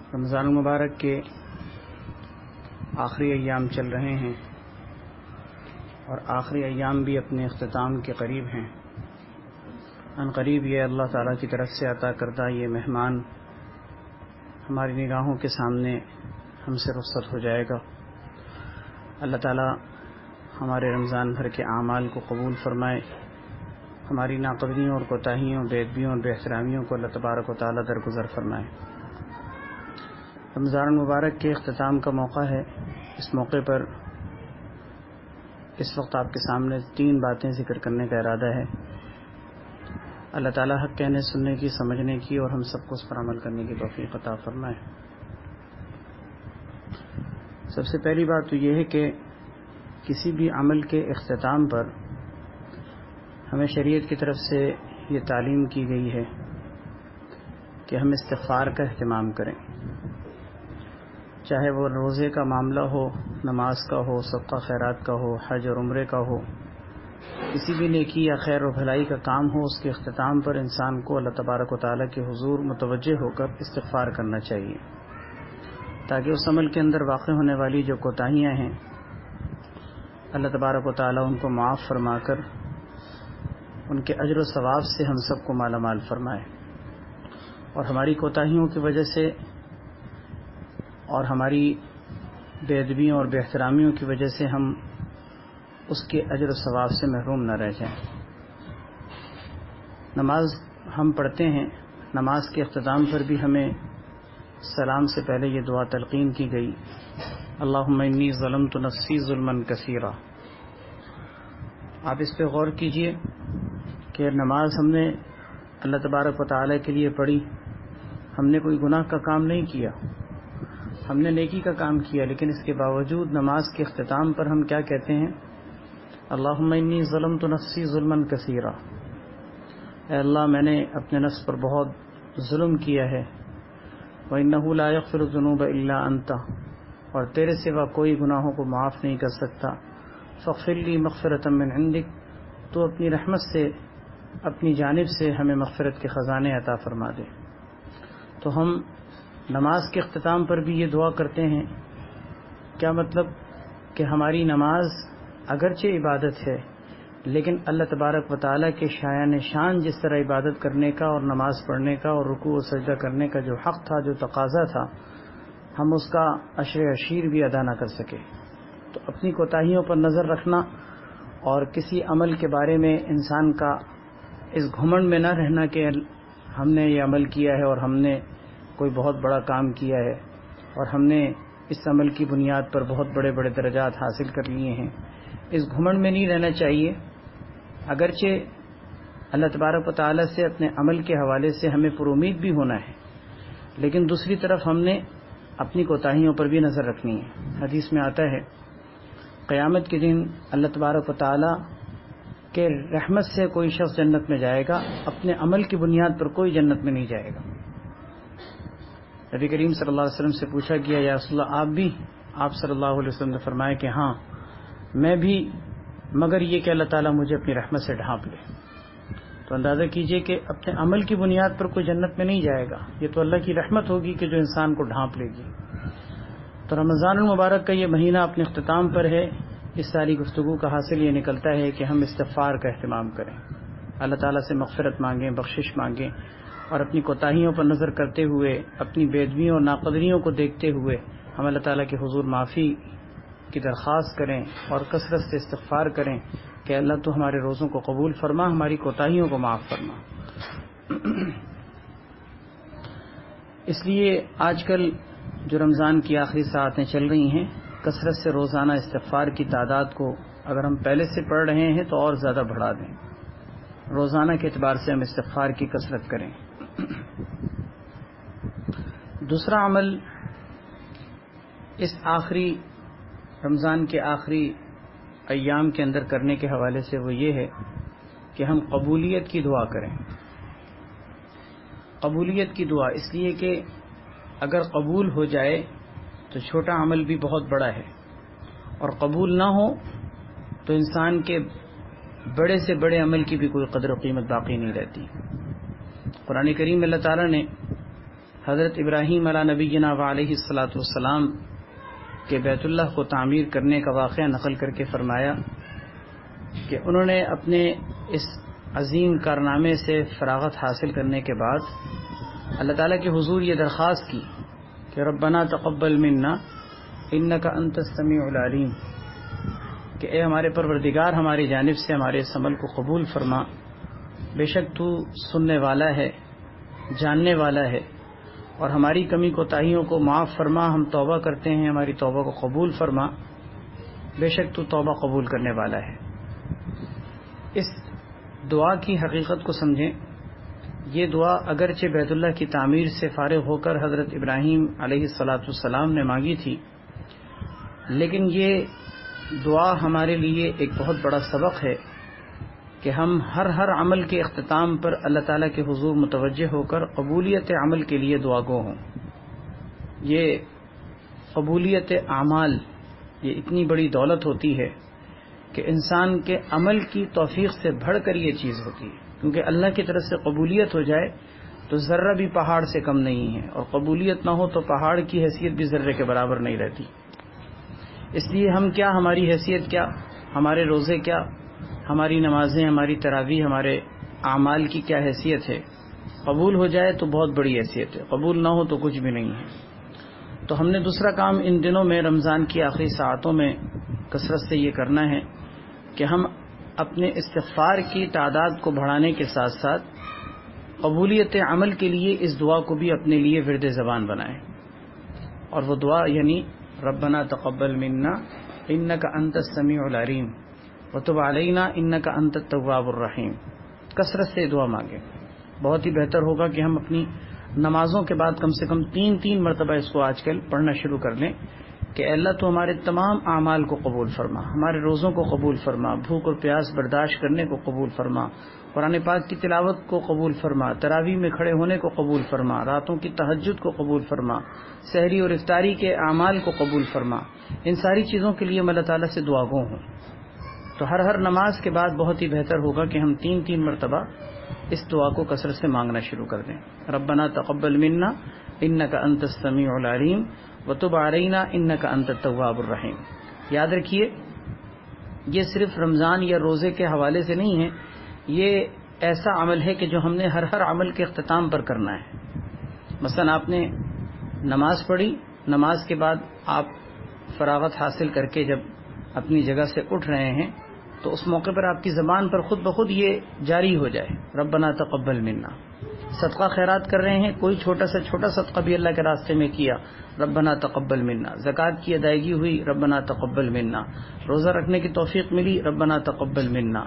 رمضان المبارک کے آخری ایام چل رہے ہیں اور آخری ایام بھی اپنے اختتام کے قریب ہیں۔ ان قریب یہ اللہ تعالیٰ کی طرف سے عطا کردہ یہ مہمان ہماری نگاہوں کے سامنے ہم سے رخصت ہو جائے گا۔ اللہ تعالیٰ ہمارے رمضان بھر کے اعمال کو قبول فرمائے، ہماری ناقدریوں اور کوتاہیوں، بے ادبیوں اور بے احترامیوں کو اللہ تبارک و تعالیٰ درگزر فرمائے۔ رمضان المبارک کے اختتام کا موقع ہے۔ اس موقع پر اس وقت آپ کے سامنے 3 باتیں ذکر کرنے کا ارادہ ہے۔ اللہ تعالیٰ حق کہنے سننے کی، سمجھنے کی اور ہم سب کو اس پر عمل کرنے کی توفیق عطا فرمائے۔ سب سے پہلی بات تو یہ ہے کہ کسی بھی عمل کے اختتام پر ہمیں شریعت کی طرف سے یہ تعلیم کی گئی ہے کہ ہم استغفار کا اہتمام کریں، چاہے وہ روزے کا معاملہ ہو، نماز کا ہو، صدقہ خیرات کا ہو، حج اور عمرے کا ہو، کسی بھی نیکی یا خیر و بھلائی کا کام ہو، اس کے اختتام پر انسان کو اللہ تبارک و تعالیٰ کے حضور متوجہ ہو کر استغفار کرنا چاہیے، تاکہ اس عمل کے اندر واقع ہونے والی جو کوتاہیاں ہیں اللہ تبارک و تعالیٰ ان کو معاف فرما کر ان کے اجر و ثواب سے ہم سب کو مالا مال فرمائے، اور ہماری کوتاہیوں کی وجہ سے اور ہماری بے ادبیوں اور بے احترامیوں کی وجہ سے ہم اس کے اجر و ثواب سے محروم نہ رہ جائیں۔ نماز ہم پڑھتے ہیں، نماز کے اختتام پر بھی ہمیں سلام سے پہلے یہ دعا تلقین کی گئی، اللہم انی ظلمت نفسی ظلما کثیرا۔ آپ اس پہ غور کیجئے کہ نماز ہم نے اللہ تبارک و تعالیٰ کے لیے پڑھی، ہم نے کوئی گناہ کا کام نہیں کیا، ہم نے نیکی کا کام کیا، لیکن اس کے باوجود نماز کے اختتام پر ہم کیا کہتے ہیں؟ اللہم انی ظلمت نفسی ظلما کثیرا۔ اے اللہ، میں نے اپنے نفس پر بہت ظلم کیا ہے، وَإِنَّهُ لَا يَغْفِرُ الذُّنُوبَ إِلَّا أَنْتَ، اور تیرے سوا کوئی گناہوں کو معاف نہیں کر سکتا، فاغفر لی مغفرۃ من عندک، تو اپنی رحمت سے، اپنی جانب سے ہمیں مغفرت کے خزانے عطا فرما دے۔ تو ہم نماز کے اختتام پر بھی یہ دعا کرتے ہیں۔ کیا مطلب؟ کہ ہماری نماز اگرچہ عبادت ہے، لیکن اللہ تبارک و تعالیٰ کے شایان شان جس طرح عبادت کرنے کا اور نماز پڑھنے کا اور رکوع و سجدہ کرنے کا جو حق تھا، جو تقاضا تھا، ہم اس کا عشر عشیر بھی ادا نہ کر سکے۔ تو اپنی کوتاہیوں پر نظر رکھنا اور کسی عمل کے بارے میں انسان کا اس گھمنڈ میں نہ رہنا کہ ہم نے یہ عمل کیا ہے اور ہم نے کوئی بہت بڑا کام کیا ہے اور ہم نے اس عمل کی بنیاد پر بہت بڑے بڑے درجات حاصل کر لیے ہیں، اس گھمنڈ میں نہیں رہنا چاہیے۔ اگرچہ اللہ تبارک و تعالیٰ سے اپنے عمل کے حوالے سے ہمیں پر امید بھی ہونا ہے، لیکن دوسری طرف ہم نے اپنی کوتاہیوں پر بھی نظر رکھنی ہے۔ حدیث میں آتا ہے قیامت کے دن اللہ تبارک و تعالیٰ کہ رحمت سے کوئی شخص جنت میں جائے گا، اپنے عمل کی بنیاد پر کوئی جنت میں نہیں جائے گا۔ نبی کریم صلی اللہ علیہ وسلم سے پوچھا گیا، یا رسول اللہ آپ بھی؟ آپ صلی اللہ علیہ وسلم نے فرمایا کہ ہاں میں بھی، مگر یہ کہ اللہ تعالیٰ مجھے اپنی رحمت سے ڈھانپ لے۔ تو اندازہ کیجئے کہ اپنے عمل کی بنیاد پر کوئی جنت میں نہیں جائے گا، یہ تو اللہ کی رحمت ہوگی کہ جو انسان کو ڈھانپ لے گی۔ تو رمضان المبارک کا یہ مہینہ اپنے اختتام پر ہے۔ اس ساری گفتگو کا حاصل یہ نکلتا ہے کہ ہم استغفار کا اہتمام کریں، اللہ تعالیٰ سے مغفرت مانگیں، بخشش مانگیں، اور اپنی کوتاہیوں پر نظر کرتے ہوئے، اپنی بے ادبیوں اور ناقدریوں کو دیکھتے ہوئے ہم اللہ تعالیٰ کے حضور معافی کی درخواست کریں اور کثرت سے استغفار کریں کہ اللہ تو ہمارے روزوں کو قبول فرما، ہماری کوتاہیوں کو معاف فرما۔ اس لیے آج کل جو رمضان کی آخری ساعتیں چل رہی ہیں، کثرت سے روزانہ استغفار کی تعداد کو اگر ہم پہلے سے پڑھ رہے ہیں تو اور زیادہ بڑھا دیں، روزانہ کے اعتبار سے ہم استغفار کی کثرت کریں۔ دوسرا عمل اس آخری رمضان کے آخری ایام کے اندر کرنے کے حوالے سے وہ یہ ہے کہ ہم قبولیت کی دعا کریں۔ قبولیت کی دعا اس لیے کہ اگر قبول ہو جائے تو چھوٹا عمل بھی بہت بڑا ہے، اور قبول نہ ہو تو انسان کے بڑے سے بڑے عمل کی بھی کوئی قدر و قیمت باقی نہیں رہتی۔ قرآن کریم میں اللہ تعالیٰ نے حضرت ابراہیم علیہ نبینا وعلیہ الصلاۃ والسلام کے بیت اللہ کو تعمیر کرنے کا واقعہ نقل کر کے فرمایا کہ انہوں نے اپنے اس عظیم کارنامے سے فراغت حاصل کرنے کے بعد اللہ تعالیٰ کے حضور یہ درخواست کی کہ ربنا تقبل منا انک انت السمیع العلیم، کہ اے ہمارے پروردگار ہماری جانب سے ہمارے اس عمل کو قبول فرما، بے شک تو سننے والا ہے، جاننے والا ہے، اور ہماری کمی کوتاہیوں کو معاف فرما، ہم توبہ کرتے ہیں، ہماری توبہ کو قبول فرما، بے شک تو توبہ قبول کرنے والا ہے۔ اس دعا کی حقیقت کو سمجھیں۔ یہ دعا اگرچہ بیت اللہ کی تعمیر سے فارغ ہو کر حضرت ابراہیم علیہ الصلاۃ والسلام نے مانگی تھی، لیکن یہ دعا ہمارے لیے ایک بہت بڑا سبق ہے کہ ہم ہر عمل کے اختتام پر اللہ تعالیٰ کے حضور متوجہ ہو کر قبولیت عمل کے لیے دعا گو ہوں۔ یہ قبولیت اعمال یہ اتنی بڑی دولت ہوتی ہے کہ انسان کے عمل کی توفیق سے بڑھ کر یہ چیز ہوتی ہے، کیونکہ اللہ کی طرف سے قبولیت ہو جائے تو ذرہ بھی پہاڑ سے کم نہیں ہے، اور قبولیت نہ ہو تو پہاڑ کی حیثیت بھی ذرے کے برابر نہیں رہتی۔ اس لیے ہم کیا، ہماری حیثیت کیا، ہمارے روزے کیا، ہماری نمازیں، ہماری تراویح، ہمارے اعمال کی کیا حیثیت ہے؟ قبول ہو جائے تو بہت بڑی حیثیت ہے، قبول نہ ہو تو کچھ بھی نہیں ہے۔ تو ہم نے دوسرا کام ان دنوں میں رمضان کی آخری ساعتوں میں کثرت سے یہ کرنا ہے کہ ہم اپنے استغفار کی تعداد کو بڑھانے کے ساتھ ساتھ قبولیت عمل کے لیے اس دعا کو بھی اپنے لیے ورد زبان بنائیں، اور وہ دعا یعنی ربنا تقبل منا انک انت السمیع العلیم وتب علینا انک انت التواب الرحیم۔ کثرت سے دعا مانگیں۔ بہت ہی بہتر ہوگا کہ ہم اپنی نمازوں کے بعد کم سے کم تین مرتبہ اس کو آج کل پڑھنا شروع کر لیں کہ اے اللہ تو ہمارے تمام اعمال کو قبول فرما، ہمارے روزوں کو قبول فرما، بھوک اور پیاس برداشت کرنے کو قبول فرما، قرآن پاک کی تلاوت کو قبول فرما، تراویح میں کھڑے ہونے کو قبول فرما، راتوں کی تہجد کو قبول فرما، سحری اور افطاری کے اعمال کو قبول فرما۔ ان ساری چیزوں کے لیے میں اللہ تعالیٰ سے دعا گو ہوں۔ تو ہر نماز کے بعد بہت ہی بہتر ہوگا کہ ہم تین مرتبہ اس دعا کو کثرت سے مانگنا شروع کر دیں۔ ربنا تقبل منا انک انت السمیع العلیم وتب علینا انک انت التواب الرحیم۔ یاد رکھیے، یہ صرف رمضان یا روزے کے حوالے سے نہیں ہے، یہ ایسا عمل ہے کہ جو ہم نے ہر عمل کے اختتام پر کرنا ہے۔ مثلا آپ نے نماز پڑھی، نماز کے بعد آپ فراغت حاصل کر کے جب اپنی جگہ سے اٹھ رہے ہیں تو اس موقع پر آپ کی زبان پر خود بخود یہ جاری ہو جائے ربنا تقبل منا۔ صدقہ خیرات کر رہے ہیں، کوئی چھوٹا صدقہ بھی اللہ کے راستے میں کیا، ربنا تقبل منا۔ زکوٰۃ کی ادائیگی ہوئی، ربنا تقبل منا۔ روزہ رکھنے کی توفیق ملی، ربنا تقبل منا۔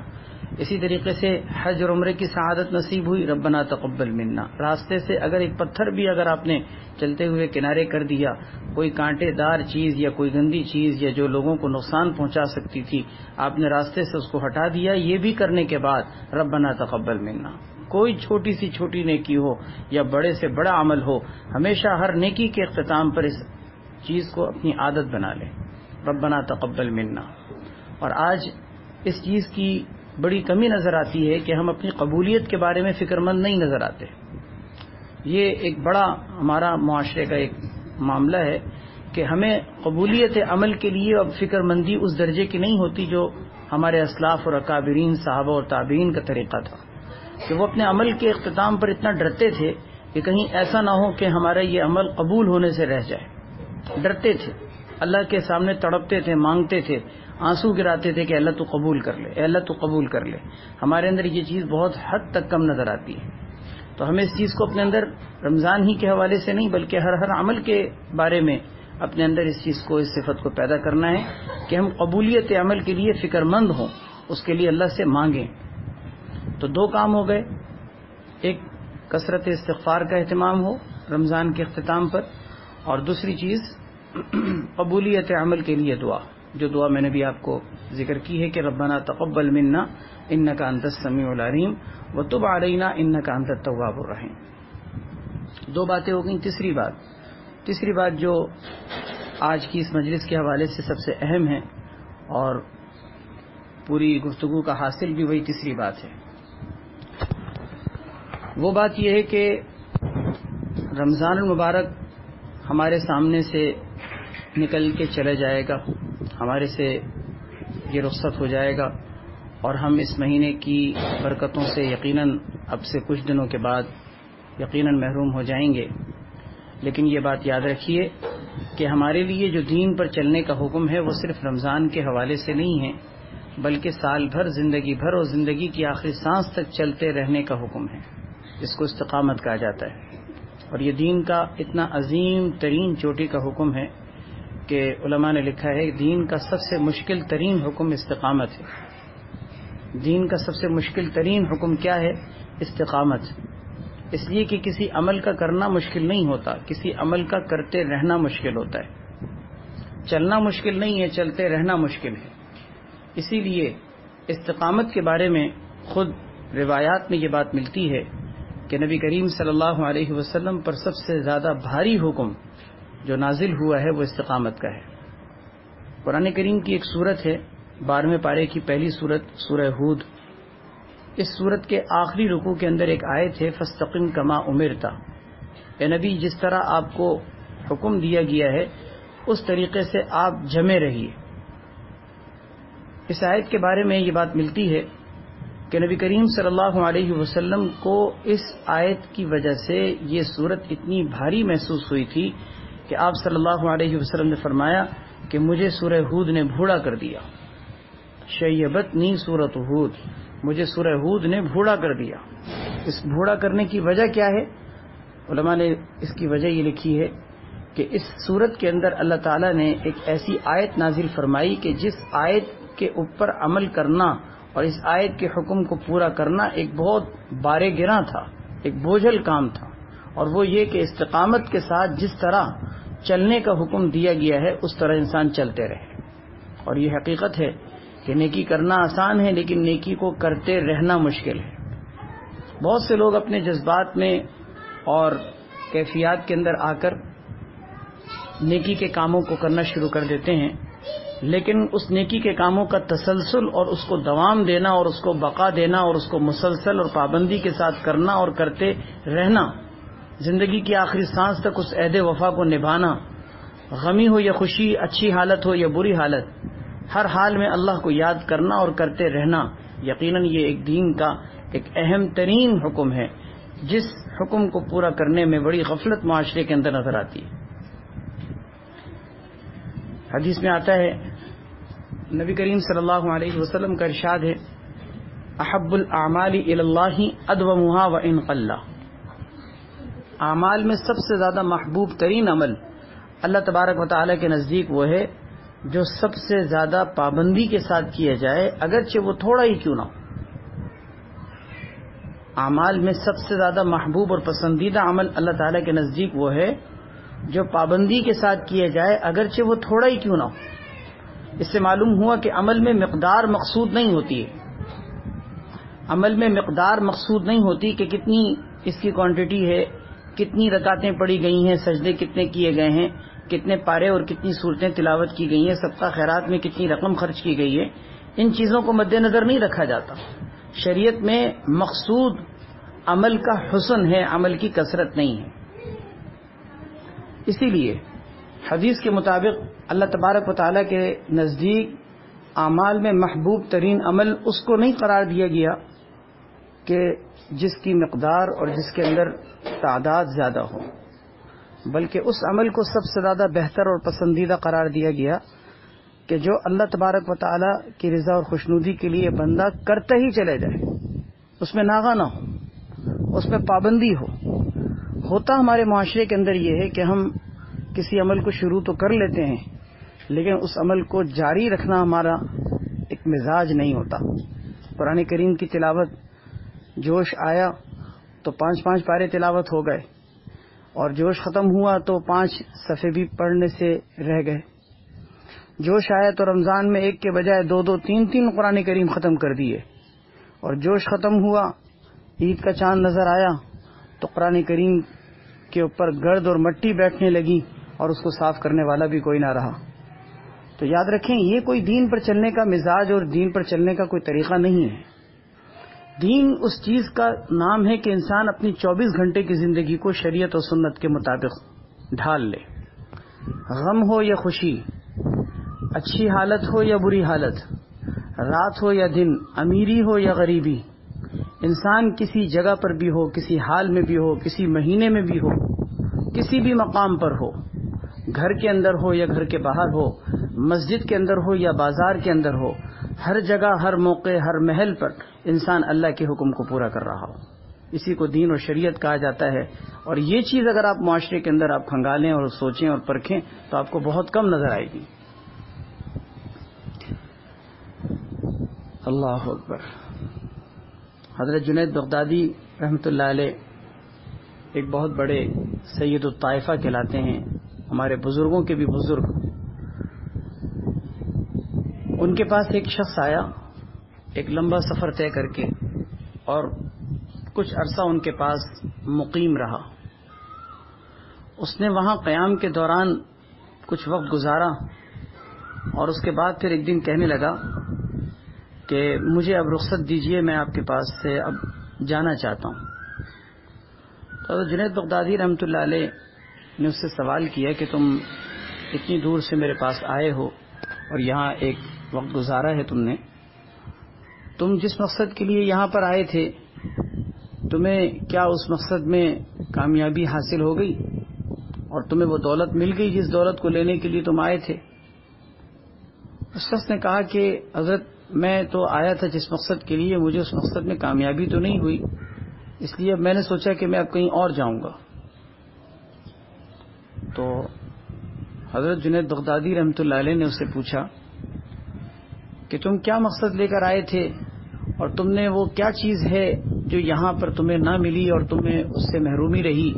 اسی طریقے سے حج اور عمرے کی سعادت نصیب ہوئی، ربنا تقبل منا۔ راستے سے اگر ایک پتھر بھی اگر آپ نے چلتے ہوئے کنارے کر دیا، کوئی کانٹے دار چیز یا کوئی گندی چیز یا جو لوگوں کو نقصان پہنچا سکتی تھی، آپ نے راستے سے اس کو ہٹا دیا، یہ بھی کرنے کے بعد ربنا تقبل منا۔ کوئی چھوٹی سی چھوٹی نیکی ہو یا بڑے سے بڑا عمل ہو، ہمیشہ ہر نیکی کے اختتام پر اس چیز کو اپنی عادت بنا لیں، ربنا تقبل منا۔ اور آج اس چیز کی بڑی کمی نظر آتی ہے کہ ہم اپنی قبولیت کے بارے میں فکر مند نہیں نظر آتے۔ یہ ایک بڑا ہمارا معاشرے کا ایک معاملہ ہے کہ ہمیں قبولیت عمل کے لیے اب فکر مندی اس درجے کی نہیں ہوتی جو ہمارے اسلاف اور اکابرین صحابہ اور تابعین کا طریقہ تھا، کہ وہ اپنے عمل کے اختتام پر اتنا ڈرتے تھے کہ کہیں ایسا نہ ہو کہ ہمارا یہ عمل قبول ہونے سے رہ جائے۔ ڈرتے تھے، اللہ کے سامنے تڑپتے تھے، مانگتے تھے، آنسو گراتے تھے کہ اللہ تو قبول کر لے، اے اللہ تو قبول کر لے۔ ہمارے اندر یہ چیز بہت حد تک کم نظر آتی ہے۔ تو ہمیں اس چیز کو اپنے اندر رمضان ہی کے حوالے سے نہیں بلکہ ہر عمل کے بارے میں اپنے اندر اس چیز کو، اس صفت کو پیدا کرنا ہے کہ ہم قبولیت عمل کے لیے فکر مند ہوں، اس کے لیے اللہ سے مانگیں۔ تو دو کام ہو گئے، ایک کثرت استغفار کا اہتمام ہو رمضان کے اختتام پر، اور دوسری چیز قبولیت عمل کے لیے دعا، جو دعا میں نے بھی آپ کو ذکر کی ہے کہ ربنا تقبل منا انک انت السمیع العلیم وتب علینا انک انت التواب الرحیم۔ دو باتیں ہو گئیں۔ تیسری بات جو آج کی اس مجلس کے حوالے سے سب سے اہم ہے اور پوری گفتگو کا حاصل بھی وہی تیسری بات ہے، وہ بات یہ ہے کہ رمضان المبارک ہمارے سامنے سے نکل کے چلا جائے گا، ہمارے سے یہ رخصت ہو جائے گا، اور ہم اس مہینے کی برکتوں سے یقیناً اب سے کچھ دنوں کے بعد یقیناً محروم ہو جائیں گے۔ لیکن یہ بات یاد رکھیے کہ ہمارے لیے جو دین پر چلنے کا حکم ہے وہ صرف رمضان کے حوالے سے نہیں ہے، بلکہ سال بھر، زندگی بھر اور زندگی کی آخری سانس تک چلتے رہنے کا حکم ہے۔ اس کو استقامت کہا جاتا ہے، اور یہ دین کا اتنا عظیم ترین چوٹی کا حکم ہے کہ علماء نے لکھا ہے دین کا سب سے مشکل ترین حکم استقامت ہے۔ دین کا سب سے مشکل ترین حکم کیا ہے؟ استقامت۔ اس لیے کہ کسی عمل کا کرنا مشکل نہیں ہوتا، کسی عمل کا کرتے رہنا مشکل ہوتا ہے۔ چلنا مشکل نہیں ہے، چلتے رہنا مشکل ہے۔ اسی لیے استقامت کے بارے میں خود روایات میں یہ بات ملتی ہے کہ نبی کریم صلی اللہ علیہ وسلم پر سب سے زیادہ بھاری حکم جو نازل ہوا ہے وہ استقامت کا ہے۔ قرآن کریم کی ایک سورت ہے، 12ویں پارے کی پہلی سورت، سورہ ہود۔ اس سورت کے آخری رکوع کے اندر ایک آیت ہے، فاستقم کما امرتا، اے نبی جس طرح آپ کو حکم دیا گیا ہے اس طریقے سے آپ جمے رہیے۔ اس آیت کے بارے میں یہ بات ملتی ہے کہ نبی کریم صلی اللہ علیہ وسلم کو اس آیت کی وجہ سے یہ سورت اتنی بھاری محسوس ہوئی تھی کہ آپ صلی اللہ علیہ وسلم نے فرمایا کہ مجھے سورہ ہود نے بھوڑا کر دیا، شیبتنی سورۃ ہود، مجھے سورہ ہود نے بھوڑا کر دیا۔ اس بھوڑا کرنے کی وجہ کیا ہے؟ علماء نے اس کی وجہ یہ لکھی ہے کہ اس سورت کے اندر اللہ تعالیٰ نے ایک ایسی آیت نازل فرمائی کہ جس آیت کے اوپر عمل کرنا اور اس آیت کے حکم کو پورا کرنا ایک بہت بارے گراں تھا، ایک بوجھل کام تھا، اور وہ یہ کہ استقامت کے ساتھ جس طرح چلنے کا حکم دیا گیا ہے اس طرح انسان چلتے رہے۔ اور یہ حقیقت ہے کہ نیکی کرنا آسان ہے لیکن نیکی کو کرتے رہنا مشکل ہے۔ بہت سے لوگ اپنے جذبات میں اور کیفیات کے اندر آ کر نیکی کے کاموں کو کرنا شروع کر دیتے ہیں، لیکن اس نیکی کے کاموں کا تسلسل اور اس کو دوام دینا اور اس کو بقا دینا اور اس کو مسلسل اور پابندی کے ساتھ کرنا اور کرتے رہنا، زندگی کی آخری سانس تک اس عہد وفا کو نبھانا، غمی ہو یا خوشی، اچھی حالت ہو یا بری حالت، ہر حال میں اللہ کو یاد کرنا اور کرتے رہنا، یقیناً یہ ایک دین کا ایک اہم ترین حکم ہے جس حکم کو پورا کرنے میں بڑی غفلت معاشرے کے اندر نظر آتی ہے۔ حدیث میں آتا ہے، نبی کریم صلی اللہ علیہ وسلم کا ارشاد ہے، احب الاعمال الی اللہ ادومها وان قل، اعمال میں سب سے زیادہ محبوب ترین عمل اللہ تبارک و تعالی کے نزدیک وہ ہے جو سب سے زیادہ پابندی کے ساتھ کیا جائے اگرچہ وہ تھوڑا ہی کیوں نہ ہو۔ اعمال میں سب سے زیادہ محبوب اور پسندیدہ عمل اللہ تعالی کے نزدیک وہ ہے جو پابندی کے ساتھ کیا جائے اگرچہ وہ تھوڑا ہی کیوں نہ ہو۔ اس سے معلوم ہوا کہ عمل میں مقدار مقصود نہیں ہوتی ہے، عمل میں مقدار مقصود نہیں ہوتی کہ کتنی اس کی کوانٹٹی ہے، کتنی رکعتیں پڑھی گئی ہیں، سجدے کتنے کیے گئے ہیں، کتنے پارے اور کتنی صورتیں تلاوت کی گئی ہیں، صدقہ خیرات میں کتنی رقم خرچ کی گئی ہے، ان چیزوں کو مد نظر نہیں رکھا جاتا۔ شریعت میں مقصود عمل کا حسن ہے، عمل کی کثرت نہیں ہے۔ اسی لیے حدیث کے مطابق اللہ تبارک و تعالیٰ کے نزدیک اعمال میں محبوب ترین عمل اس کو نہیں قرار دیا گیا کہ جس کی مقدار اور جس کے اندر تعداد زیادہ ہو، بلکہ اس عمل کو سب سے زیادہ بہتر اور پسندیدہ قرار دیا گیا کہ جو اللہ تبارک و تعالیٰ کی رضا اور خوشنودی کے لیے بندہ کرتا ہی چلے جائے، اس میں ناغہ نہ ہو، اس میں پابندی ہو۔ ہوتا ہمارے معاشرے کے اندر یہ ہے کہ ہم کسی عمل کو شروع تو کر لیتے ہیں لیکن اس عمل کو جاری رکھنا ہمارا ایک مزاج نہیں ہوتا۔ قرآن کریم کی تلاوت جوش آیا تو 5 پارے تلاوت ہو گئے، اور جوش ختم ہوا تو 5 صفحے بھی پڑھنے سے رہ گئے۔ جوش آیا تو رمضان میں 1 کے بجائے 2 3 قرآن کریم ختم کر دیے، اور جوش ختم ہوا، عید کا چاند نظر آیا تو قرآن کریم کے اوپر گرد اور مٹی بیٹھنے لگی اور اس کو صاف کرنے والا بھی کوئی نہ رہا۔ تو یاد رکھیں یہ کوئی دین پر چلنے کا مزاج اور دین پر چلنے کا کوئی طریقہ نہیں ہے۔ دین اس چیز کا نام ہے کہ انسان اپنی 24 گھنٹے کی زندگی کو شریعت و سنت کے مطابق ڈھال لے. غم ہو یا خوشی، اچھی حالت ہو یا بری حالت، رات ہو یا دن، امیری ہو یا غریبی، انسان کسی جگہ پر بھی ہو، کسی حال میں بھی ہو، کسی مہینے میں بھی ہو، کسی بھی مقام پر ہو، گھر کے اندر ہو یا گھر کے باہر ہو، مسجد کے اندر ہو یا بازار کے اندر ہو، ہر جگہ، ہر موقع، ہر محل پر انسان اللہ کے حکم کو پورا کر رہا ہو. اسی کو دین اور شریعت کہا جاتا ہے. اور یہ چیز اگر آپ معاشرے کے اندر آپ کھنگالیں اور سوچیں اور پرکھیں تو آپ کو بہت کم نظر آئے گی. اللہ اکبر. حضرت جنید بغدادی رحمۃ اللہ علیہ ایک بہت بڑے سید الطائفہ کہلاتے ہیں، ہمارے بزرگوں کے بھی بزرگ. ان کے پاس ایک شخص آیا ایک لمبا سفر طے کر کے اور کچھ عرصہ ان کے پاس مقیم رہا. اس نے وہاں قیام کے دوران کچھ وقت گزارا اور اس کے بعد پھر ایک دن کہنے لگا کہ مجھے اب رخصت دیجیے، میں آپ کے پاس سے اب جانا چاہتا ہوں. تو حضرت جنید بغدادی رحمۃ اللہ علیہ نے اس سے سوال کیا کہ تم اتنی دور سے میرے پاس آئے ہو اور یہاں ایک وقت گزارا ہے تم جس مقصد کے لیے یہاں پر آئے تھے، تمہیں کیا اس مقصد میں کامیابی حاصل ہو گئی اور تمہیں وہ دولت مل گئی جس دولت کو لینے کے لیے تم آئے تھے؟ اس شخص نے کہا کہ حضرت میں تو آیا تھا جس مقصد کے لیے، مجھے اس مقصد میں کامیابی تو نہیں ہوئی، اس لیے اب میں نے سوچا کہ میں اب کہیں اور جاؤں گا. تو حضرت جنید بغدادی رحمۃ اللہ علیہ نے اس سے پوچھا کہ تم کیا مقصد لے کر آئے تھے اور تم نے وہ کیا چیز ہے جو یہاں پر تمہیں نہ ملی اور تمہیں اس سے محرومی رہی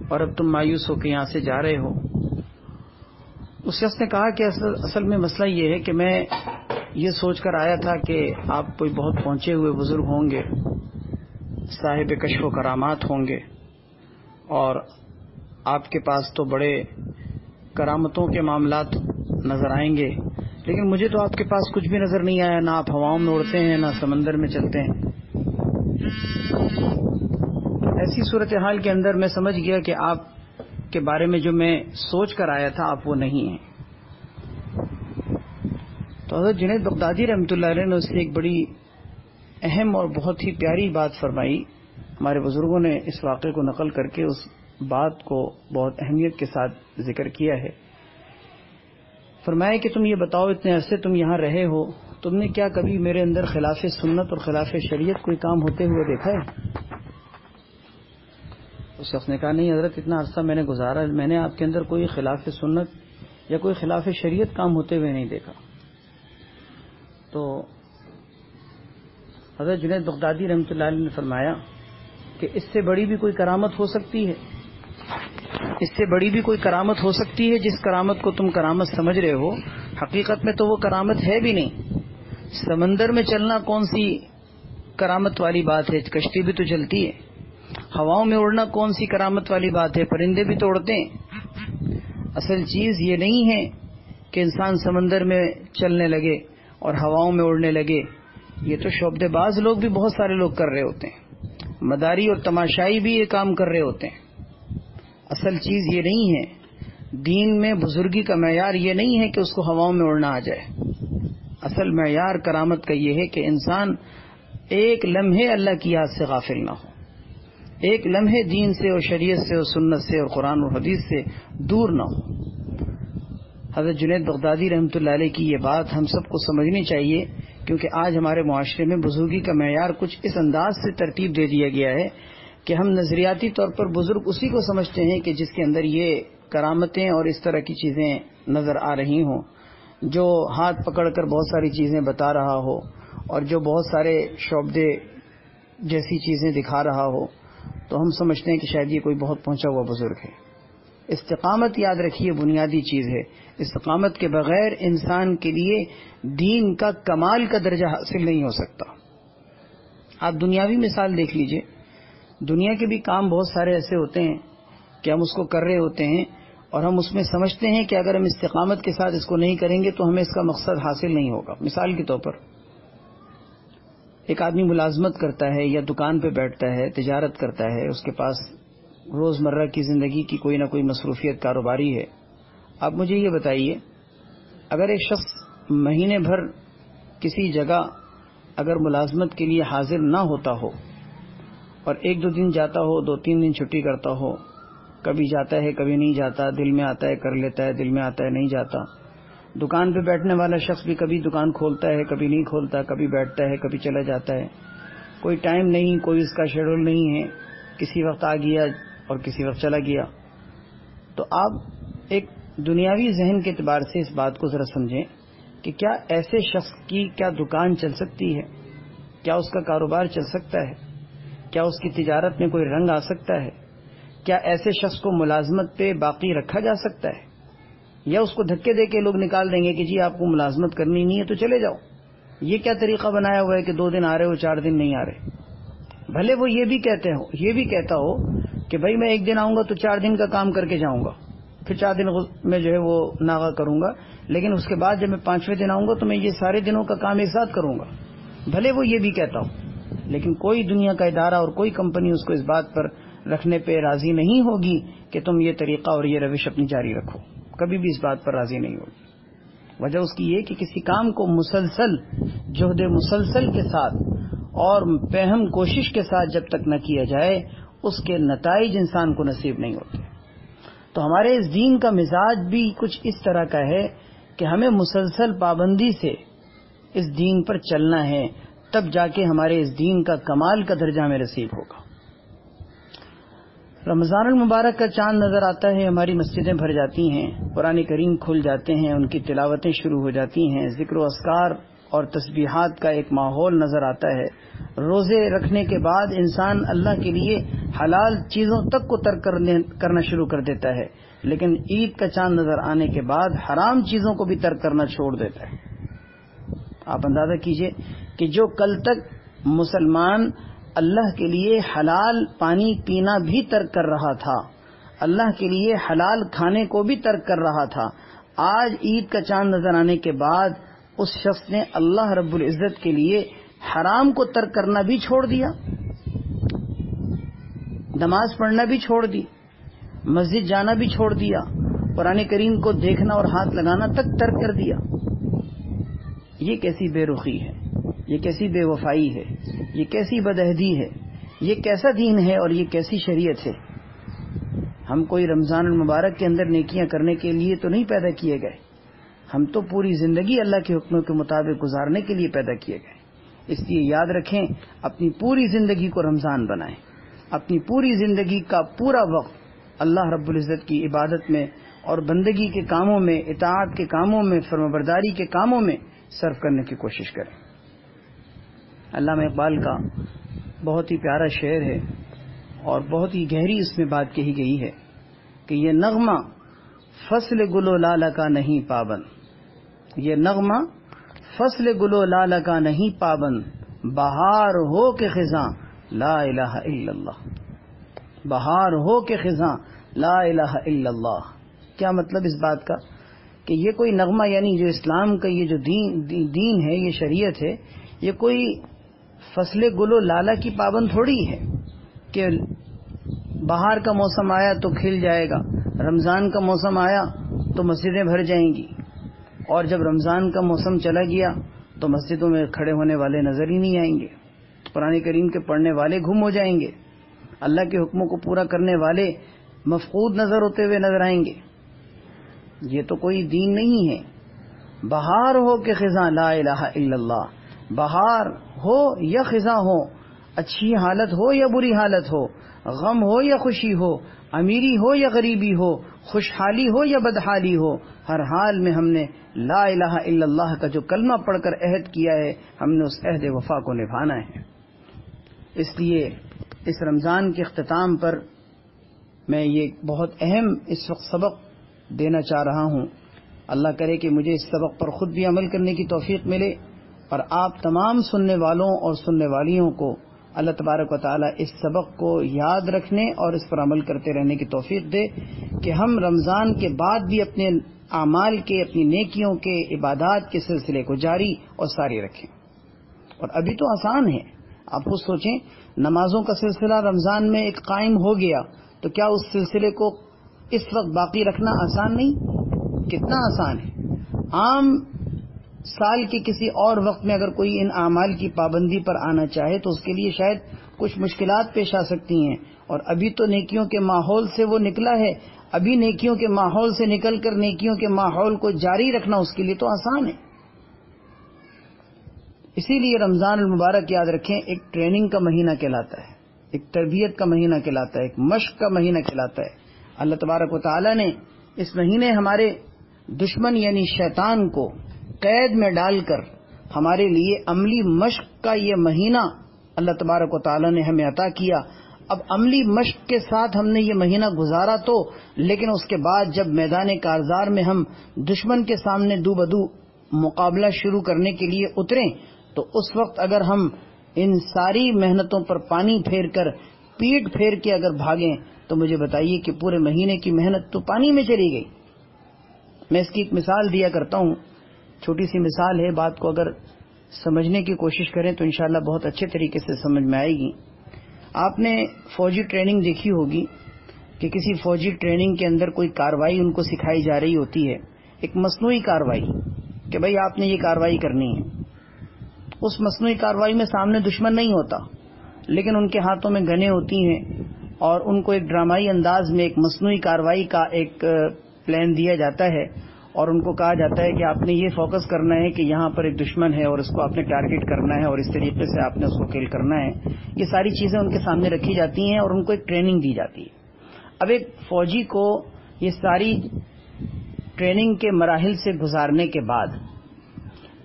اور اب تم مایوس ہو کے یہاں سے جا رہے ہو؟ اس شخص نے کہا کہ اصل میں مسئلہ یہ ہے کہ میں یہ سوچ کر آیا تھا کہ آپ کوئی بہت پہنچے ہوئے بزرگ ہوں گے، صاحب کشف و کرامات ہوں گے، اور آپ کے پاس تو بڑے کرامتوں کے معاملات نظر آئیں گے، لیکن مجھے تو آپ کے پاس کچھ بھی نظر نہیں آیا، نہ آپ ہواؤں میں اڑتے ہیں نہ سمندر میں چلتے ہیں. ایسی صورتحال کے اندر میں سمجھ گیا کہ آپ کے بارے میں جو میں سوچ کر آیا تھا آپ وہ نہیں ہیں. تو حضرت جنید بغدادی رحمۃ اللہ علیہ نے اس سے ایک بڑی اہم اور بہت ہی پیاری بات فرمائی. ہمارے بزرگوں نے اس واقعے کو نقل کر کے اس بات کو بہت اہمیت کے ساتھ ذکر کیا ہے. فرمایا کہ تم یہ بتاؤ اتنے عرصے تم یہاں رہے ہو، تم نے کیا کبھی میرے اندر خلاف سنت اور خلاف شریعت کوئی کام ہوتے ہوئے دیکھا ہے؟ اس شخص نے کہا نہیں حضرت، اتنا عرصہ میں نے گزارا، میں نے آپ کے اندر کوئی خلاف سنت یا کوئی خلاف شریعت کام ہوتے ہوئے نہیں دیکھا. تو حضرت جنید بغدادی رحمۃ اللہ علیہ نے فرمایا کہ اس سے بڑی بھی کوئی کرامت ہو سکتی ہے، اس سے بڑی بھی کوئی کرامت ہو سکتی ہے جس کرامت کو تم کرامت سمجھ رہے ہو، حقیقت میں تو وہ کرامت ہے بھی نہیں. سمندر میں چلنا کون سی کرامت والی بات ہے، کشتی بھی تو چلتی ہے. ہواؤں میں اڑنا کون سی کرامت والی بات ہے، پرندے بھی تو اڑتے ہیں. اصل چیز یہ نہیں ہے کہ انسان سمندر میں چلنے لگے اور ہواؤں میں اڑنے لگے، یہ تو شعبدے باز لوگ بھی بہت سارے لوگ کر رہے ہوتے ہیں، مداری اور تماشائی بھی یہ کام کر رہے ہوتے ہیں. اصل چیز یہ نہیں ہے، دین میں بزرگی کا معیار یہ نہیں ہے کہ اس کو ہواؤں میں اڑنا آ جائے. اصل معیار کرامت کا یہ ہے کہ انسان ایک لمحے اللہ کی یاد سے غافل نہ ہو، ایک لمحے دین سے اور شریعت سے اور سنت سے اور قرآن اور حدیث سے دور نہ ہو. حضرت جنید بغدادی رحمۃ اللہ علیہ کی یہ بات ہم سب کو سمجھنی چاہیے، کیونکہ آج ہمارے معاشرے میں بزرگی کا معیار کچھ اس انداز سے ترتیب دے دیا گیا ہے کہ ہم نظریاتی طور پر بزرگ اسی کو سمجھتے ہیں کہ جس کے اندر یہ کرامتیں اور اس طرح کی چیزیں نظر آ رہی ہوں، جو ہاتھ پکڑ کر بہت ساری چیزیں بتا رہا ہو اور جو بہت سارے شعبدے جیسی چیزیں دکھا رہا ہو، تو ہم سمجھتے ہیں کہ شاید یہ کوئی بہت پہنچا ہوا بزرگ ہے. استقامت یاد رکھیے بنیادی چیز ہے. استقامت کے بغیر انسان کے لیے دین کا کمال کا درجہ حاصل نہیں ہو سکتا. آپ دنیاوی مثال دیکھ لیجئے، دنیا کے بھی کام بہت سارے ایسے ہوتے ہیں کہ ہم اس کو کر رہے ہوتے ہیں اور ہم اس میں سمجھتے ہیں کہ اگر ہم استقامت کے ساتھ اس کو نہیں کریں گے تو ہمیں اس کا مقصد حاصل نہیں ہوگا. مثال کے طور پر ایک آدمی ملازمت کرتا ہے یا دکان پہ بیٹھتا ہے، تجارت کرتا ہے، اس کے پاس روزمرہ کی زندگی کی کوئی نہ کوئی مصروفیت کاروباری ہے. آپ مجھے یہ بتائیے، اگر ایک شخص مہینے بھر کسی جگہ اگر ملازمت کے لیے حاضر نہ ہوتا ہو اور 1-2 دن جاتا ہو، 2-3 دن چھٹی کرتا ہو، کبھی جاتا ہے کبھی نہیں جاتا، دل میں آتا ہے کر لیتا ہے، دل میں آتا ہے نہیں جاتا. دکان پہ بیٹھنے والا شخص بھی کبھی دکان کھولتا ہے کبھی نہیں کھولتا، کبھی بیٹھتا ہے کبھی چلا جاتا ہے، کوئی ٹائم نہیں، کوئی اس کا شیڈول نہیں ہے، کسی وقت آ گیا اور کسی وقت چلا گیا. تو آپ ایک دنیاوی ذہن کے اعتبار سے اس بات کو ذرا سمجھیں کہ کیا ایسے شخص کی کیا دکان چل سکتی ہے؟ کیا اس کا کاروبار چل سکتا ہے؟ کیا اس کی تجارت میں کوئی رنگ آ سکتا ہے؟ کیا ایسے شخص کو ملازمت پہ باقی رکھا جا سکتا ہے؟ یا اس کو دھکے دے کے لوگ نکال دیں گے کہ جی آپ کو ملازمت کرنی نہیں ہے تو چلے جاؤ؟ یہ کیا طریقہ بنایا ہوا ہے کہ 2 دن آ رہے ہو 4 دن نہیں آ رہے؟ بھلے وہ یہ بھی کہتا ہو کہ بھائی میں 1 دن آؤں گا تو 4 دن کا کام کر کے جاؤں گا، پھر 4 دن میں جو ہے وہ ناغہ کروں گا، لیکن اس کے بعد جب میں 5ویں دن آؤں گا تو میں یہ سارے دنوں کا کام ایک ساتھ کروں گا. بھلے وہ یہ بھی کہتا ہو، لیکن کوئی دنیا کا ادارہ اور کوئی کمپنی اس کو اس بات پر رکھنے پہ راضی نہیں ہوگی کہ تم یہ طریقہ اور یہ روش اپنی جاری رکھو. کبھی بھی اس بات پر راضی نہیں ہوگی. وجہ اس کی یہ کہ کسی کام کو مسلسل جہد مسلسل کے ساتھ اور پہم کوشش کے ساتھ جب تک نہ کیا جائے اس کے نتائج انسان کو نصیب نہیں ہوتے. تو ہمارے اس دین کا مزاج بھی کچھ اس طرح کا ہے کہ ہمیں مسلسل پابندی سے اس دین پر چلنا ہے، تب جا کے ہمارے اس دین کا کمال کا درجہ ہمیں نصیب ہوگا. رمضان المبارک کا چاند نظر آتا ہے، ہماری مسجدیں بھر جاتی ہیں، قرآن کریم کھل جاتے ہیں، ان کی تلاوتیں شروع ہو جاتی ہیں، ذکر و اذکار اور تسبیحات کا ایک ماحول نظر آتا ہے. روزے رکھنے کے بعد انسان اللہ کے لیے حلال چیزوں تک کو ترک کرنا شروع کر دیتا ہے، لیکن عید کا چاند نظر آنے کے بعد حرام چیزوں کو بھی ترک کرنا چھوڑ دیتا ہے. آپ اندازہ کیجئے کہ جو کل تک مسلمان اللہ کے لیے حلال پانی پینا بھی ترک کر رہا تھا، اللہ کے لیے حلال کھانے کو بھی ترک کر رہا تھا، آج عید کا چاند نظر آنے کے بعد اس شخص نے اللہ رب العزت کے لیے حرام کو ترک کرنا بھی چھوڑ دیا، نماز پڑھنا بھی چھوڑ دی، مسجد جانا بھی چھوڑ دیا، قرآن کریم کو دیکھنا اور ہاتھ لگانا تک ترک کر دیا. یہ کیسی بے رخی ہے، یہ کیسی بے وفائی ہے، یہ کیسی بدعہدی ہے، یہ کیسا دین ہے اور یہ کیسی شریعت ہے. ہم کوئی رمضان المبارک کے اندر نیکیاں کرنے کے لیے تو نہیں پیدا کیے گئے، ہم تو پوری زندگی اللہ کے حکموں کے مطابق گزارنے کے لیے پیدا کیے گئے. اس لیے یاد رکھیں، اپنی پوری زندگی کو رمضان بنائیں، اپنی پوری زندگی کا پورا وقت اللہ رب العزت کی عبادت میں اور بندگی کے کاموں میں، اطاعت کے کاموں میں، فرمانبرداری کے کاموں میں صرف کرنے کی کوشش کریں. علامہ اقبال کا بہت ہی پیارا شعر ہے اور بہت ہی گہری اس میں بات کہی گئی ہے کہ یہ نغمہ فصل گل و لالہ کا نہیں پابند، یہ نغمہ فصل گل و لالہ کا نہیں پابند، بہار ہو کے خزاں لا الہ الا اللہ، بہار ہو کے خزاں لا الہ الا اللہ. کیا مطلب اس بات کا کہ یہ کوئی نغمہ، یعنی جو اسلام کا یہ جو دین ہے، یہ شریعت ہے، یہ کوئی فصل گل و لالہ کی پابند تھوڑی ہے کہ بہار کا موسم آیا تو کھل جائے گا، رمضان کا موسم آیا تو مسجدیں بھر جائیں گی، اور جب رمضان کا موسم چلا گیا تو مسجدوں میں کھڑے ہونے والے نظر ہی نہیں آئیں گے، قرآن کریم کے پڑھنے والے گم ہو جائیں گے، اللہ کے حکموں کو پورا کرنے والے مفقود نظر ہوتے ہوئے نظر آئیں گے. یہ تو کوئی دین نہیں ہے. بہار ہو کہ خزاں لا الہ الا اللہ، بہار ہو یا خزاں ہو، اچھی حالت ہو یا بری حالت ہو، غم ہو یا خوشی ہو، امیری ہو یا غریبی ہو، خوشحالی ہو یا بدحالی ہو، ہر حال میں ہم نے لا الہ الا اللہ کا جو کلمہ پڑھ کر عہد کیا ہے، ہم نے اس عہد وفا کو نبھانا ہے. اس لیے اس رمضان کے اختتام پر میں یہ بہت اہم اس وقت سبق دینا چاہ رہا ہوں. اللہ کرے کہ مجھے اس سبق پر خود بھی عمل کرنے کی توفیق ملے، اور آپ تمام سننے والوں اور سننے والیوں کو اللہ تبارک و تعالی اس سبق کو یاد رکھنے اور اس پر عمل کرتے رہنے کی توفیق دے کہ ہم رمضان کے بعد بھی اپنے اعمال کے، اپنی نیکیوں کے، عبادات کے سلسلے کو جاری اور ساری رکھیں. اور ابھی تو آسان ہے. آپ خود سوچیں، نمازوں کا سلسلہ رمضان میں ایک قائم ہو گیا تو کیا اس سلسلے کو اس وقت باقی رکھنا آسان نہیں؟ کتنا آسان ہے. عام سال کے کسی اور وقت میں اگر کوئی ان اعمال کی پابندی پر آنا چاہے تو اس کے لیے شاید کچھ مشکلات پیش آ سکتی ہیں، اور ابھی تو نیکیوں کے ماحول سے وہ نکلا ہے. ابھی نیکیوں کے ماحول سے نکل کر نیکیوں کے ماحول کو جاری رکھنا اس کے لیے تو آسان ہے. اسی لیے رمضان المبارک یاد رکھیں ایک ٹریننگ کا مہینہ کہلاتا ہے، ایک تربیت کا مہینہ کہلاتا ہے، ایک مشق کا مہینہ کہلاتا ہے. اللہ تبارک و تعالی نے اس مہینے ہمارے دشمن یعنی شیطان کو قید میں ڈال کر ہمارے لیے عملی مشق کا یہ مہینہ اللہ تبارک و تعالی نے ہمیں عطا کیا. اب عملی مشق کے ساتھ ہم نے یہ مہینہ گزارا تو، لیکن اس کے بعد جب میدان کارزار میں ہم دشمن کے سامنے دو بدو مقابلہ شروع کرنے کے لیے اتریں تو اس وقت اگر ہم ان ساری محنتوں پر پانی پھیر کر پیٹ پھیر کے اگر بھاگیں تو مجھے بتائیے کہ پورے مہینے کی محنت تو پانی میں چلی گئی. میں اس کی ایک مثال دیا کرتا ہوں، چھوٹی سی مثال ہے، بات کو اگر سمجھنے کی کوشش کریں تو انشاءاللہ بہت اچھے طریقے سے سمجھ میں آئے گی. آپ نے فوجی ٹریننگ دیکھی ہوگی کہ کسی فوجی ٹریننگ کے اندر کوئی کاروائی ان کو سکھائی جا رہی ہوتی ہے، ایک مصنوعی کاروائی کہ بھئی آپ نے یہ کاروائی کرنی ہے. اس مصنوعی کاروائی میں سامنے دشمن نہیں ہوتا، لیکن ان کے ہاتھوں میں گنیں ہوتی ہیں اور ان کو ایک ڈرامائی انداز میں ایک مصنوعی کاروائی کا ایک پلان دیا جاتا ہے اور ان کو کہا جاتا ہے کہ آپ نے یہ فوکس کرنا ہے کہ یہاں پر ایک دشمن ہے اور اس کو آپ نے ٹارگٹ کرنا ہے اور اس طریقے سے آپ نے اس کو کل کرنا ہے. یہ ساری چیزیں ان کے سامنے رکھی جاتی ہیں اور ان کو ایک ٹریننگ دی جاتی ہے. اب ایک فوجی کو یہ ساری ٹریننگ کے مراحل سے گزارنے کے بعد،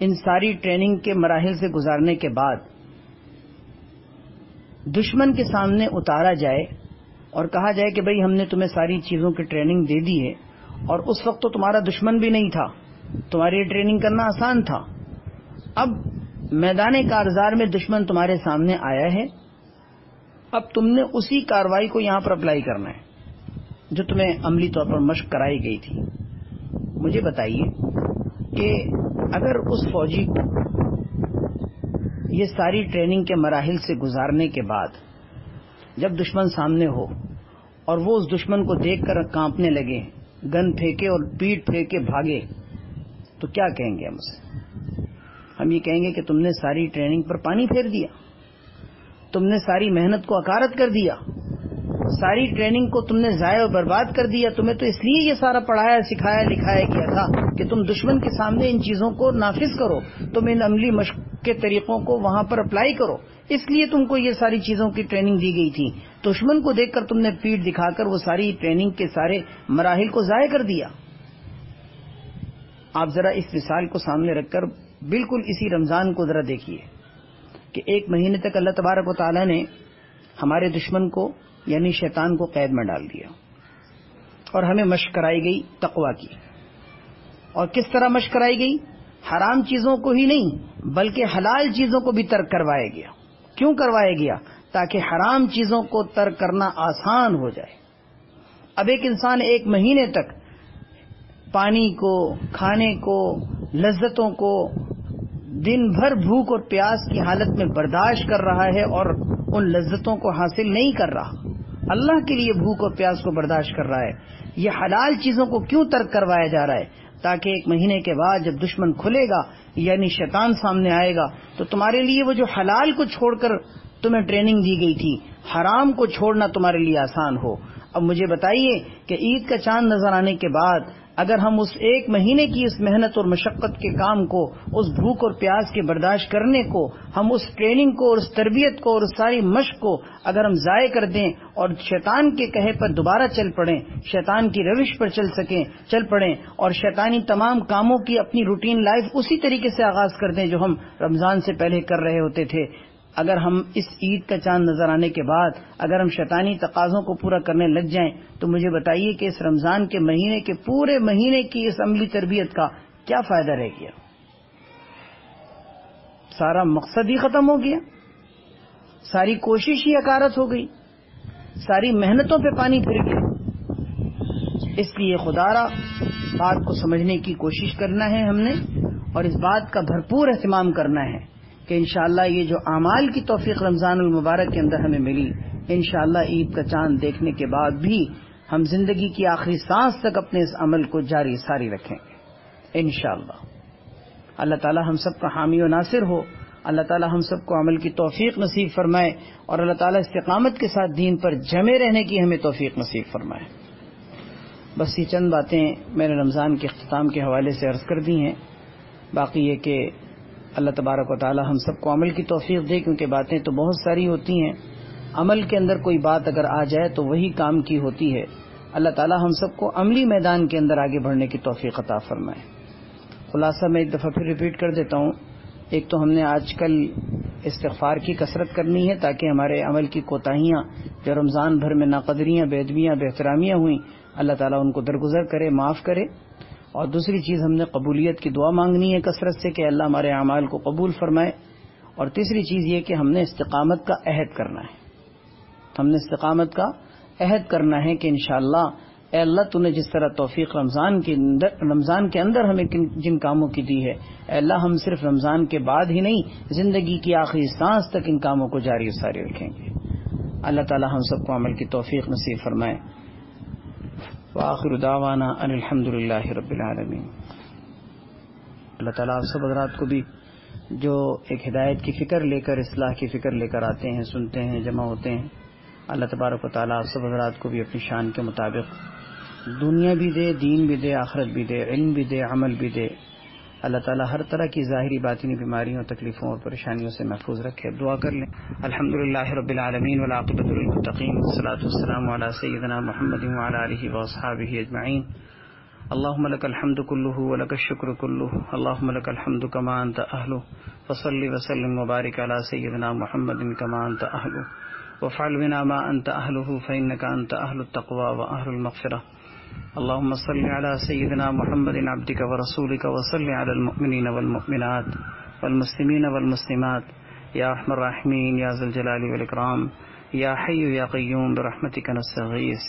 ان ساری ٹریننگ کے مراحل سے گزارنے کے بعد دشمن کے سامنے اتارا جائے اور کہا جائے کہ بھئی ہم نے تمہیں ساری چیزوں کی ٹریننگ دے دی ہے، اور اس وقت تو تمہارا دشمن بھی نہیں تھا، تمہاری ٹریننگ کرنا آسان تھا. اب میدان کارزار میں دشمن تمہارے سامنے آیا ہے، اب تم نے اسی کاروائی کو یہاں پر اپلائی کرنا ہے جو تمہیں عملی طور پر مشق کرائی گئی تھی. مجھے بتائیے کہ اگر اس فوجی کو یہ ساری ٹریننگ کے مراحل سے گزارنے کے بعد جب دشمن سامنے ہو اور وہ اس دشمن کو دیکھ کر کانپنے لگے، گن پھینکے اور پیٹ پھینک کے بھاگے، تو کیا کہیں گے ہم اسے؟ ہم یہ کہیں گے کہ تم نے ساری ٹریننگ پر پانی پھیر دیا، تم نے ساری محنت کو اکارت کر دیا، ساری ٹریننگ کو تم نے ضائع و برباد کر دیا. تمہیں تو اس لیے یہ سارا پڑھایا سکھایا لکھایا گیا تھا کہ تم دشمن کے سامنے ان چیزوں کو نافذ کرو، تم ان عملی مشق کے طریقوں کو وہاں پر اپلائی کرو، اس لیے تم کو یہ ساری چیزوں کی ٹریننگ دی گئی تھی. دشمن کو دیکھ کر تم نے پیٹ دکھا کر وہ ساری ٹریننگ کے سارے مراحل کو ضائع کر دیا. آپ ذرا اس مثال کو سامنے رکھ کر بالکل اسی رمضان کو ذرا دیکھیے کہ ایک مہینے تک اللہ تبارک و تعالی نے ہمارے دشمن کو یعنی شیطان کو قید میں ڈال دیا اور ہمیں مشق کرائی گئی تقویٰ کی. اور کس طرح مشق کرائی گئی؟ حرام چیزوں کو ہی نہیں بلکہ حلال چیزوں کو بھی ترک کروایا گیا. کیوں کروایا گیا؟ تاکہ حرام چیزوں کو ترک کرنا آسان ہو جائے. اب ایک انسان ایک مہینے تک پانی کو، کھانے کو، لذتوں کو دن بھر بھوک اور پیاس کی حالت میں برداشت کر رہا ہے اور ان لذتوں کو حاصل نہیں کر رہا، اللہ کے لیے بھوک اور پیاس کو برداشت کر رہا ہے. یہ حلال چیزوں کو کیوں ترک کروایا جا رہا ہے؟ تاکہ ایک مہینے کے بعد جب دشمن کھلے گا یعنی شیطان سامنے آئے گا تو تمہارے لیے وہ جو حلال کو چھوڑ کر تمہیں ٹریننگ دی گئی تھی، حرام کو چھوڑنا تمہارے لیے آسان ہو. اب مجھے بتائیے کہ عید کا چاند نظر آنے کے بعد اگر ہم اس ایک مہینے کی اس محنت اور مشقت کے کام کو، اس بھوک اور پیاس کے برداشت کرنے کو، ہم اس ٹریننگ کو اور اس تربیت کو اور اس ساری مشق کو اگر ہم ضائع کر دیں اور شیطان کے کہے پر دوبارہ چل پڑیں، شیطان کی روش پر چل پڑیں اور شیطانی تمام کاموں کی اپنی روٹین لائف اسی طریقے سے آغاز کر دیں جو ہم رمضان سے پہلے کر رہے ہوتے تھے، اگر ہم اس عید کا چاند نظر آنے کے بعد اگر ہم شیطانی تقاضوں کو پورا کرنے لگ جائیں تو مجھے بتائیے کہ اس رمضان کے مہینے کے پورے مہینے کی اس عملی تربیت کا کیا فائدہ رہ گیا؟ سارا مقصد ہی ختم ہو گیا، ساری کوشش ہی اکارت ہو گئی، ساری محنتوں پہ پانی پھر گیا. اس لیے خدارا بات کو سمجھنے کی کوشش کرنا ہے ہم نے اور اس بات کا بھرپور اہتمام کرنا ہے کہ انشاءاللہ یہ جو اعمال کی توفیق رمضان المبارک کے اندر ہمیں ملی، انشاءاللہ عید کا چاند دیکھنے کے بعد بھی ہم زندگی کی آخری سانس تک اپنے اس عمل کو جاری ساری رکھیں گے انشاءاللہ۔ اللہ تعالی ہم سب کا حامی و ناصر ہو، اللہ تعالی ہم سب کو عمل کی توفیق نصیب فرمائے، اور اللہ تعالی استقامت کے ساتھ دین پر جمے رہنے کی ہمیں توفیق نصیب فرمائے۔ بس یہ چند باتیں میں نے رمضان کے اختتام کے حوالے سے عرض کر دی ہیں، باقی یہ کہ اللہ تبارک و تعالی ہم سب کو عمل کی توفیق دے، کیونکہ باتیں تو بہت ساری ہوتی ہیں، عمل کے اندر کوئی بات اگر آ جائے تو وہی کام کی ہوتی ہے۔ اللہ تعالی ہم سب کو عملی میدان کے اندر آگے بڑھنے کی توفیق عطا فرمائے۔ خلاصہ میں ایک دفعہ پھر ریپیٹ کر دیتا ہوں، ایک تو ہم نے آج کل استغفار کی کثرت کرنی ہے تاکہ ہمارے عمل کی کوتاہیاں جو رمضان بھر میں ناقدریاں، بے ادبیاں، بے احترامیاں ہوئیں، اللہ تعالیٰ ان کو درگزر کرے، معاف کرے۔ اور دوسری چیز ہم نے قبولیت کی دعا مانگنی ہے کثرت سے کہ اللہ ہمارے اعمال کو قبول فرمائے۔ اور تیسری چیز یہ کہ ہم نے استقامت کا عہد کرنا ہے، ہم نے استقامت کا عہد کرنا ہے کہ انشاءاللہ اے اللہ تو نے جس طرح توفیق رمضان کے اندر ہمیں جن کاموں کی دی ہے، اے اللہ ہم صرف رمضان کے بعد ہی نہیں، زندگی کی آخری سانس تک ان کاموں کو جاری و ساری رکھیں گے۔ اللہ تعالی ہم سب کو عمل کی توفیق نصیب فرمائے۔ وآخر دعوانا ان الحمد للہ رب العالمین۔ اللہ تعالیٰ آپ سب حضرات کو بھی جو ایک ہدایت کی فکر لے کر، اصلاح کی فکر لے کر آتے ہیں، سنتے ہیں، جمع ہوتے ہیں، اللہ تبارک و تعالیٰ آپ سب حضرات کو بھی اپنی شان کے مطابق دنیا بھی دے، دین بھی دے، آخرت بھی دے، علم بھی دے، عمل بھی دے۔ اللہ تعالیٰ ہر طرح کی ظاہری باطنی بیماریوں، تکلیفوں اور پریشانیوں سے محفوظ رکھے۔ دعا کر لیں۔ الحمدللہ رب العالمین والعاقبۃ للمتقین والصلاۃ والسلام علی سیدنا محمد وعلی آلہ واصحابہ اجمعین۔ اللهم لك الحمد كله ولك الشكر كله، اللهم لك الحمد كما أنت أهله، فصل وسلم وبارك على سيدنا محمد كما أنت أهله، وافعل بنا ما أنت أهله فإنك أنت أهل التقوى وأهل المغفرة۔ اللهم صل على سيدنا محمد عبدك ورسولك، وصل على المؤمنين والمؤمنات والمسلمين والمسلمات يا أرحم الراحمين يا ذا الجلال والإكرام، یا حی یا قیوم برحمتک نستغیث،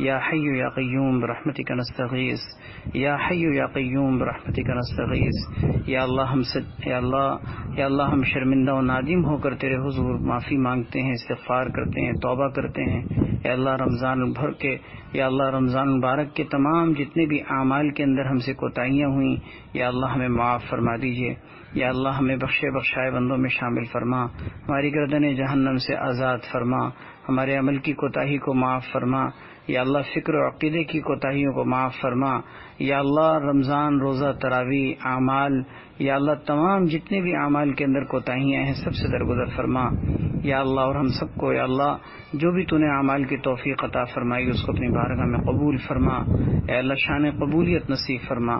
یا حی یا قیوم برحمتک نستغیث، یا حی یا قیوم برحمتک نستغیث۔ یا اللہ ہم شرمندہ و نادم ہو کر تیرے حضور معافی مانگتے ہیں، استغفار کرتے ہیں، توبہ کرتے ہیں۔ اے اللہ رمضان بھر کے، یا اللہ رمضان مبارک کے تمام جتنے بھی اعمال کے اندر ہم سے کوتاہیاں ہوئیں، یا اللہ ہمیں معاف فرما دیجیے۔ یا اللہ ہمیں بخشائے بندوں میں شامل فرما، ہماری گردن جہنم سے آزاد فرما، ہمارے عمل کی کوتاہی کو معاف فرما۔ یا اللہ فکر و عقیدے کی کوتاہیوں کو معاف فرما۔ یا اللہ رمضان، روزہ، تراویح، اعمال، یا اللہ تمام جتنے بھی اعمال کے اندر کوتاہیاں ہیں سب سے درگزر فرما۔ یا اللہ اور ہم سب کو، یا اللہ جو بھی تو نے اعمال کی توفیق عطا فرمائی اس کو اپنی بارگاہ میں قبول فرما۔ اے اللہ شان قبولیت نصیب فرما۔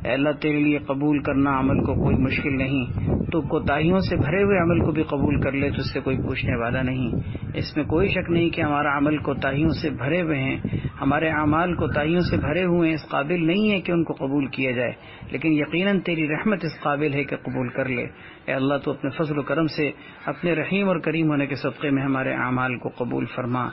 اے اللہ تیرے لیے قبول کرنا عمل کو کوئی مشکل نہیں، تو کوتاہیوں سے بھرے ہوئے عمل کو بھی قبول کر لے تو اس سے کوئی پوچھنے والا نہیں۔ اس میں کوئی شک نہیں کہ ہمارا عمل کوتاہیوں سے بھرے ہوئے ہیں، ہمارے اعمال کوتاہیوں سے بھرے ہوئے ہیں، اس قابل نہیں ہے کہ ان کو قبول کیا جائے، لیکن یقیناً تیری رحمت اس قابل ہے کہ قبول کر لے۔ اے اللہ تو اپنے فضل و کرم سے، اپنے رحیم اور کریم ہونے کے صدقے میں ہمارے اعمال کو قبول فرما،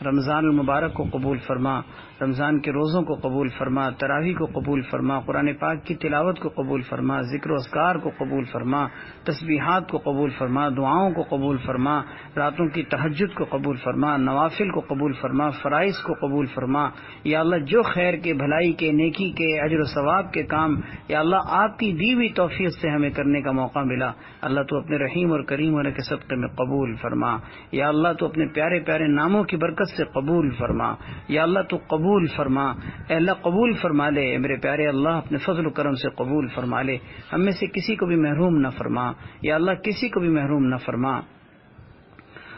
رمضان المبارک کو قبول فرما، رمضان کے روزوں کو قبول فرما، تراویح کو قبول فرما، قرآن پاک کی تلاوت کو قبول فرما، ذکر و اذکار کو قبول فرما، تسبیحات کو قبول فرما، دعاؤں کو قبول فرما، راتوں کی تہجد کو قبول فرما، نوافل کو قبول فرما، فرائض کو قبول فرما۔ یا اللہ جو خیر کے، بھلائی کے، نیکی کے، اجر و ثواب کے کام یا اللہ آپ کی دی ہوئی توفیق سے ہمیں کرنے کا موقع ملا، اللہ تو اپنے رحیم اور کریم ہونے کے صدقے میں قبول فرما۔ یا اللہ تو اپنے پیارے پیارے ناموں کی برکت سے قبول فرما۔ یا اللہ تو قبول فرما، اے اللہ قبول فرما لے، میرے پیارے اللہ اپنے فضل و کرم سے قبول فرما لے، ہم میں سے کسی کو بھی محروم نہ فرما، یا اللہ کسی کو بھی محروم نہ فرما۔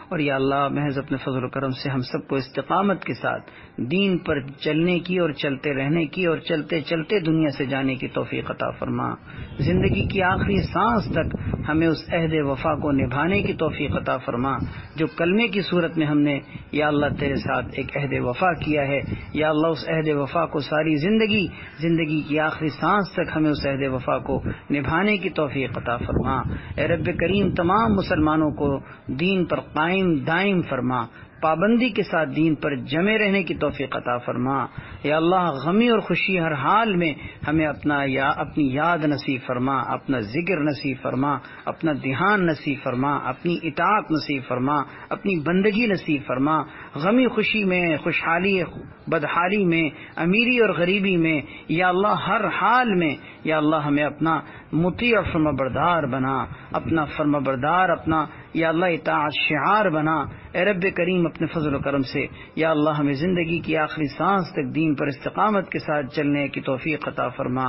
اور یا اللہ محض اپنے فضل و کرم سے ہم سب کو استقامت کے ساتھ دین پر چلنے کی اور چلتے رہنے کی اور چلتے چلتے دنیا سے جانے کی توفیق عطا فرما۔ زندگی کی آخری سانس تک ہمیں اس عہد وفا کو نبھانے کی توفیق عطا فرما جو کلمے کی صورت میں ہم نے یا اللہ تیرے ساتھ ایک عہد وفا کیا ہے۔ یا اللہ اس عہد وفا کو ساری زندگی کی آخری سانس تک ہمیں اس عہد وفا کو نبھانے کی توفیق عطا فرما۔ اے رب کریم تمام مسلمانوں کو دین پر قائم دائم فرما، پابندی کے ساتھ دین پر جمے رہنے کی توفیق عطا فرما۔ یا اللہ غمی اور خوشی ہر حال میں ہمیں اپنی یاد نصیب فرما، اپنا ذکر نصیب فرما، اپنا دھیان نصیب فرما، اپنی اطاعت نصیب فرما، اپنی بندگی نصیب فرما۔ غمی خوشی میں، خوشحالی بدحالی میں، امیری اور غریبی میں، یا اللہ ہر حال میں یا اللہ ہمیں اپنا مطیع اور فرما بردار بنا، اپنا فرما بردار، اپنا یا اللہ اطاعت شعار بنا۔ اے رب کریم اپنے فضل و کرم سے یا اللہ ہمیں زندگی کی آخری سانس تک دین پر استقامت کے ساتھ چلنے کی توفیق عطا فرما۔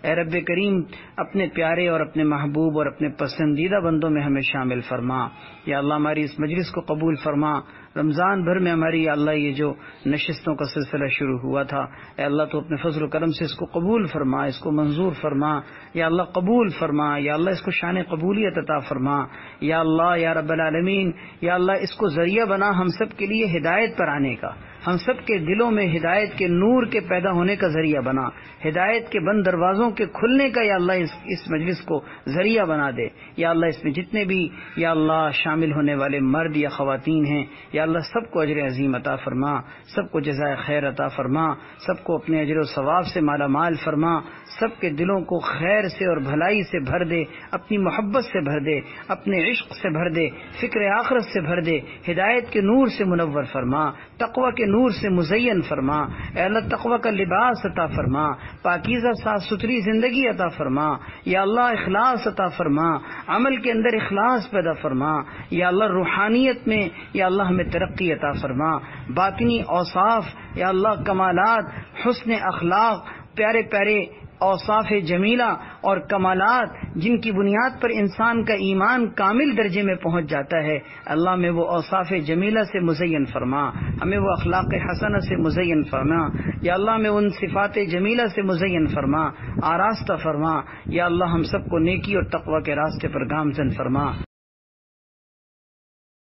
اے رب کریم اپنے پیارے اور اپنے محبوب اور اپنے پسندیدہ بندوں میں ہمیں شامل فرما۔ یا اللہ ہماری اس مجلس کو قبول فرما۔ رمضان بھر میں ہماری یا اللہ یہ جو نشستوں کا سلسلہ شروع ہوا تھا، اے اللہ تو اپنے فضل و کرم سے اس کو قبول فرما، اس کو منظور فرما، یا اللہ قبول فرما، یا اللہ اس کو شان قبولیت عطا فرما۔ یا اللہ یا رب العالمین یا اللہ اس کو ذریعہ بنا ہم سب کے لیے ہدایت پر آنے کا، ہم سب کے دلوں میں ہدایت کے نور کے پیدا ہونے کا ذریعہ بنا، ہدایت کے بند دروازوں کے کھلنے کا یا اللہ اس مجلس کو ذریعہ بنا دے۔ یا اللہ اس میں جتنے بھی یا اللہ شامل ہونے والے مرد یا خواتین ہیں یا اللہ سب کو اجر عظیم عطا فرما، سب کو جزائے خیر عطا فرما، سب کو اپنے اجر و ثواب سے مالا مال فرما، سب کے دلوں کو خیر سے اور بھلائی سے بھر دے، اپنی محبت سے بھر دے، اپنے عشق سے بھر دے، فکر آخرت سے بھر دے، ہدایت کے نور سے منور فرما، تقوی کے نور سے مزین فرما۔ اے اللہ تقوی کا لباس عطا فرما، پاکیزہ صاف ستھری زندگی عطا فرما۔ یا اللہ اخلاص عطا فرما، عمل کے اندر اخلاص پیدا فرما۔ یا اللہ روحانیت میں یا اللہ ہمیں ترقی عطا فرما، باطنی اوصاف یا اللہ کمالات، حسن اخلاق، پیارے پیارے اوصاف جمیلہ اور کمالات جن کی بنیاد پر انسان کا ایمان کامل درجے میں پہنچ جاتا ہے، اللہ میں وہ اوصاف جمیلہ سے مزین فرما، ہمیں وہ اخلاق حسنہ سے مزین فرما۔ یا اللہ ہمیں ان صفات جمیلہ سے مزین فرما، آراستہ فرما۔ یا اللہ ہم سب کو نیکی اور تقوی کے راستے پر گامزن فرما۔